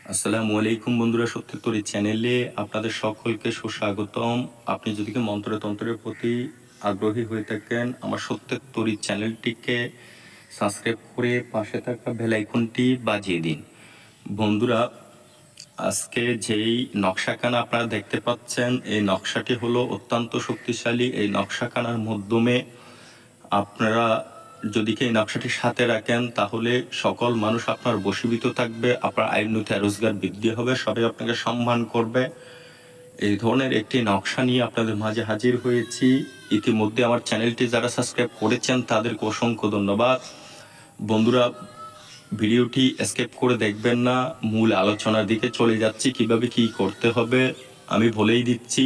আসসালামু আলাইকুম বন্ধুরা, সত্যির এই চ্যানেলে আপনাদের সকলকে সুস্বাগতম। আপনি যদি মন্ত্রতন্ত্রের প্রতি আগ্রহী হয়ে থাকেন, আমার সত্যের তরি চ্যানেলটিকে সাবস্ক্রাইব করে পাশে থাকা বেল আইকনটি বাজিয়ে দিন। বন্ধুরা, আজকে যেই নকশাখানা আপনারা দেখতে পাচ্ছেন, এই নকশাটি হলো অত্যন্ত শক্তিশালী। এই নকশাখানার মাধ্যমে আপনারা যদি এই নকশাটির সাথে রাখেন, তাহলে সকল মানুষ আপনার বশীভূত থাকবে, আপনার আইনতে রোজগার বৃদ্ধি হবে, সবাই আপনাকে সম্মান করবে। এই ধরনের একটি নকশা নিয়ে আপনাদের মাঝে হাজির হয়েছি। ইতিমধ্যে আমার চ্যানেলটি যারা সাবস্ক্রাইব করেছেন তাদেরকে অসংখ্য ধন্যবাদ। বন্ধুরা, ভিডিওটি স্কিপ করে দেখবেন না, মূল আলোচনার দিকে চলে যাচ্ছি। কিভাবে কি করতে হবে আমি বলেই দিচ্ছি।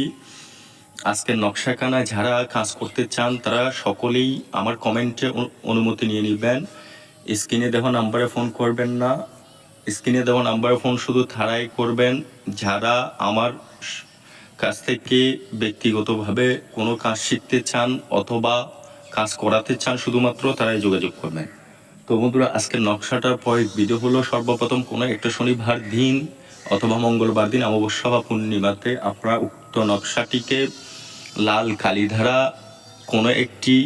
আজকের নকশাখানা যারা কাজ করতে চান তারা সকলেই আমার কমেন্টে অনুমতি নিয়ে নেবেন। স্ক্রিনে দেওয়া নাম্বারে ফোন করবেন না। স্ক্রিনে দেওয়া নাম্বারে ফোন শুধু তারাই করবেন যারা আমার কাছ থেকে ব্যক্তিগতভাবে কোনো কাজ শিখতে চান অথবা কাজ করাতে চান, শুধুমাত্র তারাই যোগাযোগ করবেন। তো বন্ধুরা, আজকের নকশাটার পরে ভিডিও হলো, সর্বপ্রথম কোনো একটা শনিবার দিন অথবা মঙ্গলবার দিন, অমাবস্যা বা পূর্ণিমাতে আপনারা উক্ত নকশাটিকে লাল কালি দ্বারা কোনো একটি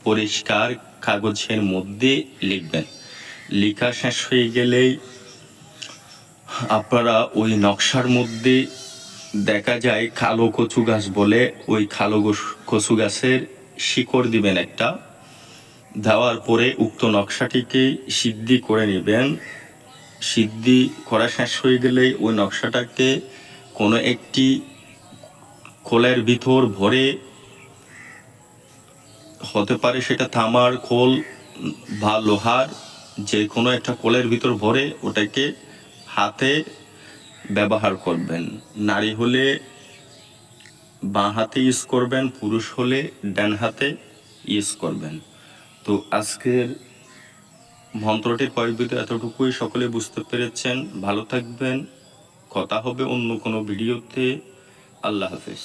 পরিষ্কার কাগজের মধ্যে লিখবেন। লেখা শেষ হয়ে গেলেই আপনারা ওই নকশার মধ্যে দেখা যায় কালো কচু গাছ বলে, ওই কালো কচু গাছের শিকড় দিবেন একটা। দেওয়ার পরে উক্ত নকশাটিকে সিদ্ধি করে নেবেন। সিদ্ধি করা শেষ হয়ে গেলেই ওই নকশাটাকে কোনো একটি খোলের ভিতর ভরে, হতে পারে সেটা তামার খোল বা লোহার, যে কোনো একটা খোলের ভিতর ভরে ওটাকে হাতে ব্যবহার করবেন। নারী হলে বাঁ হাতে ইউজ করবেন, পুরুষ হলে ডান হাতে ইউজ করবেন। তো আজকের মন্ত্রটির পরিবিত এতটুকুই, সকলে বুঝতে পেরেছেন। ভালো থাকবেন, কথা হবে অন্য কোনো ভিডিওতে। আল্লাহ হাফেজ।